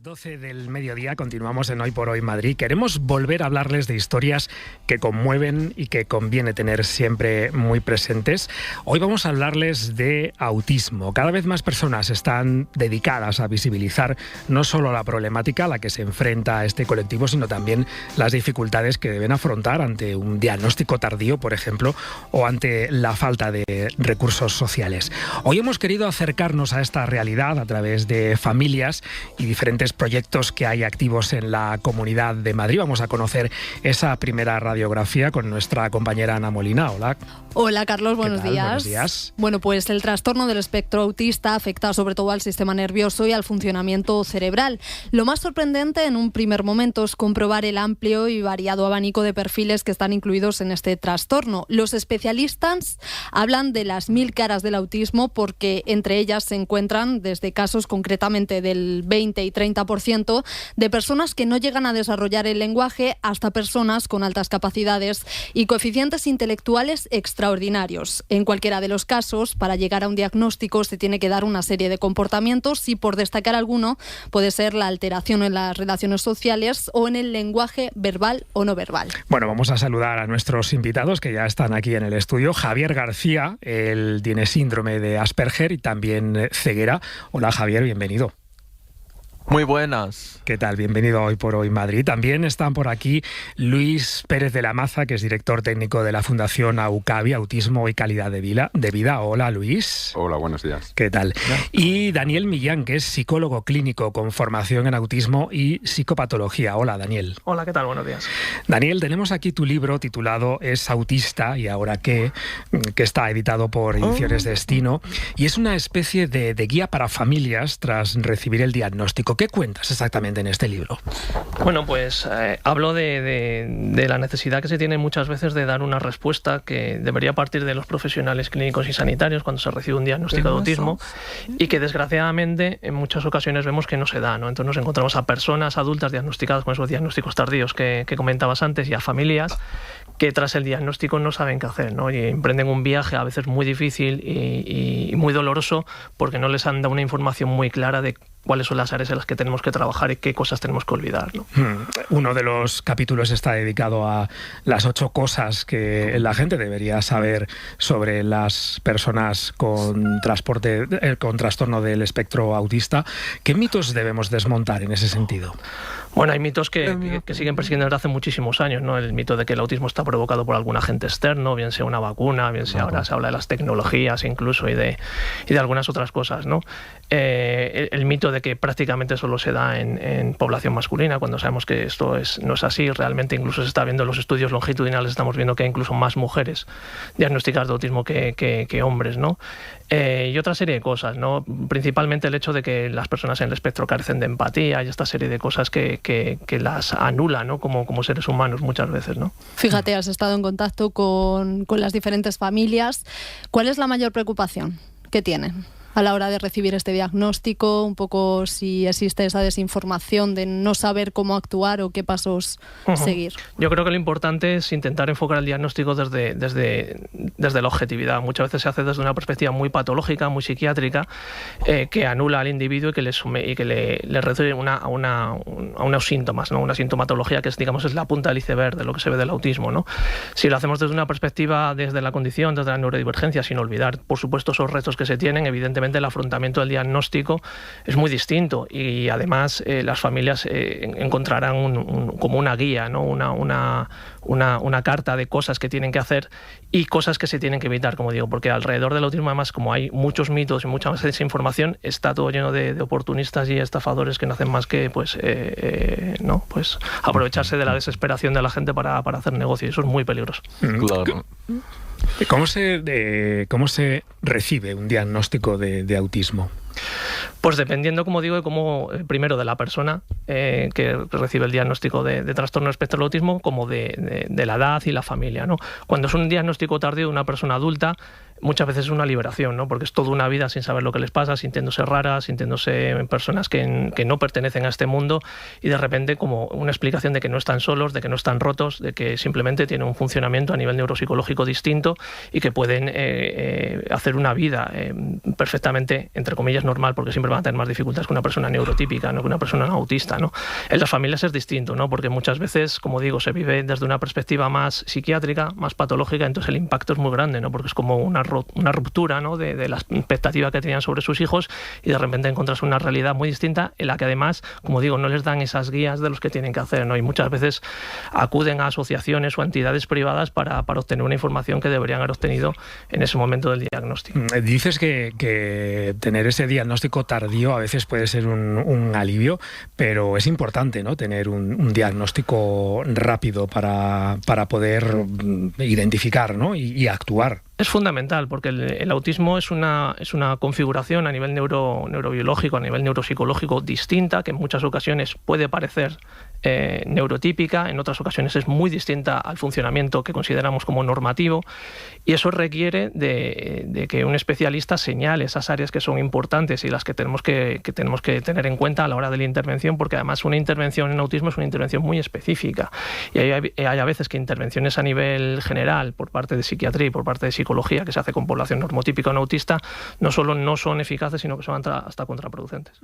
12 del mediodía continuamos en Hoy por Hoy Madrid. Queremos volver a hablarles de historias que conmueven y que conviene tener siempre muy presentes. Hoy vamos a hablarles de autismo. Cada vez más personas están dedicadas a visibilizar no solo la problemática a la que se enfrenta este colectivo, sino también las dificultades que deben afrontar ante un diagnóstico tardío, por ejemplo, o ante la falta de recursos sociales. Hoy hemos querido acercarnos a esta realidad a través de familias y diferentes proyectos que hay activos en la Comunidad de Madrid. Vamos a conocer esa primera radiografía con nuestra compañera Ana Molina. Hola. Hola, Carlos, buenos días. Buenos días. Bueno, pues el trastorno del espectro autista afecta sobre todo al sistema nervioso y al funcionamiento cerebral. Lo más sorprendente en un primer momento es comprobar el amplio y variado abanico de perfiles que están incluidos en este trastorno. Los especialistas hablan de las 1000 caras del autismo porque entre ellas se encuentran desde casos concretamente del 20 y 30% de personas que no llegan a desarrollar el lenguaje hasta personas con altas capacidades y coeficientes intelectuales extraordinarios. En cualquiera de los casos, para llegar a un diagnóstico se tiene que dar una serie de comportamientos y, por destacar alguno, puede ser la alteración en las relaciones sociales o en el lenguaje verbal o no verbal. Bueno, vamos a saludar a nuestros invitados que ya están aquí en el estudio. Javier García, él tiene síndrome de Asperger y también ceguera. Hola, Javier, bienvenido. Muy buenas. ¿Qué tal? Bienvenido a Hoy por Hoy Madrid. También están por aquí Luis Pérez de la Maza, que es director técnico de la Fundación AUCAVI, Autismo y Calidad de Vida. Hola, Luis. Hola, buenos días. ¿Qué tal? Y Daniel Millán, que es psicólogo clínico con formación en autismo y psicopatología. Hola, Daniel. Hola, ¿qué tal? Buenos días. Daniel, tenemos aquí tu libro titulado Es autista y ahora qué, que está editado por Ediciones Destino, y es una especie de guía para familias tras recibir el diagnóstico. ¿Qué cuentas exactamente en este libro? Bueno, pues hablo de la necesidad que se tiene muchas veces de dar una respuesta que debería partir de los profesionales clínicos y sanitarios cuando se recibe un diagnóstico de autismo y que desgraciadamente en muchas ocasiones vemos que no se da, ¿no? Entonces nos encontramos a personas adultas diagnosticadas con esos diagnósticos tardíos que comentabas antes y a familias que tras el diagnóstico no saben qué hacer, ¿no? Y emprenden un viaje a veces muy difícil y muy doloroso porque no les han dado una información muy clara de cuáles son las áreas en las que tenemos que trabajar y qué cosas tenemos que olvidar, ¿no? Uno de los capítulos está dedicado a las 8 cosas que la gente debería saber sobre las personas con trastorno del espectro autista. ¿Qué mitos debemos desmontar en ese sentido? Bueno, hay mitos que siguen persiguiendo desde hace muchísimos años, ¿no? El mito de que el autismo está provocado por algún agente externo, bien sea una vacuna, bien sea ahora se habla de las tecnologías incluso y de algunas otras cosas, ¿no? El mito de que prácticamente solo se da en población masculina, cuando sabemos que esto no es así. Realmente incluso se está viendo en los estudios longitudinales, estamos viendo que hay incluso más mujeres diagnosticadas de autismo que hombres, ¿no? Y otra serie de cosas, ¿no? Principalmente el hecho de que las personas en el espectro carecen de empatía y esta serie de cosas que las anulan, ¿no? Como seres humanos muchas veces, ¿no? Fíjate, has estado en contacto con las diferentes familias. ¿Cuál es la mayor preocupación que tienen a la hora de recibir este diagnóstico? Un poco si existe esa desinformación de no saber cómo actuar o qué pasos seguir. Yo creo que lo importante es intentar enfocar el diagnóstico desde la objetividad. Muchas veces se hace desde una perspectiva muy patológica, muy psiquiátrica, que anula al individuo y que le reduce a unos síntomas, ¿no? Una sintomatología que es la punta del iceberg de lo que se ve del autismo, ¿no? Si lo hacemos desde una perspectiva desde la condición, desde la neurodivergencia, sin olvidar, por supuesto, esos retos que se tienen, evidentemente el afrontamiento del diagnóstico es muy distinto y además las familias encontrarán como una guía, ¿no? Una carta de cosas que tienen que hacer y cosas que se tienen que evitar, como digo, porque alrededor del autismo, además, como hay muchos mitos y mucha más desinformación, está todo lleno de oportunistas y estafadores que no hacen más que aprovecharse de la desesperación de la gente para hacer negocio, y eso es muy peligroso. Claro. ¿Cómo se recibe un diagnóstico de autismo? Pues dependiendo, como digo, primero de la persona que recibe el diagnóstico de trastorno espectro del autismo, como de la edad y la familia, ¿no? Cuando es un diagnóstico tardío de una persona adulta, muchas veces es una liberación, ¿no? Porque es toda una vida sin saber lo que les pasa, sintiéndose raras, sintiéndose personas que no pertenecen a este mundo, y de repente como una explicación de que no están solos, de que no están rotos, de que simplemente tienen un funcionamiento a nivel neuropsicológico distinto y que pueden hacer una vida perfectamente, entre comillas, normal, porque siempre van a tener más dificultades que una persona neurotípica, no que una persona autista, ¿no? En las familias es distinto, ¿no? Porque muchas veces, como digo, se vive desde una perspectiva más psiquiátrica, más patológica, entonces el impacto es muy grande, ¿no? Porque es como una ruptura, ¿no? de la expectativa que tenían sobre sus hijos, y de repente encontrarse una realidad muy distinta en la que además, como digo, no les dan esas guías de los que tienen que hacer, ¿no? Y muchas veces acuden a asociaciones o entidades privadas para obtener una información que deberían haber obtenido en ese momento del diagnóstico. Dices que tener ese diagnóstico tardío a veces puede ser un alivio, pero es importante, ¿no? Tener un diagnóstico rápido para poder identificar, ¿no? y actuar. Es fundamental, porque el autismo es una configuración a nivel neurobiológico, a nivel neuropsicológico distinta, que en muchas ocasiones puede parecer neurotípica, en otras ocasiones es muy distinta al funcionamiento que consideramos como normativo, y eso requiere de que un especialista señale esas áreas que son importantes y las que tenemos que tener en cuenta a la hora de la intervención, porque además una intervención en autismo es una intervención muy específica, y hay a veces que intervenciones a nivel general por parte de psiquiatría y por parte de psicología que se hace con población normotípica o no autista no solo no son eficaces, sino que son hasta contraproducentes.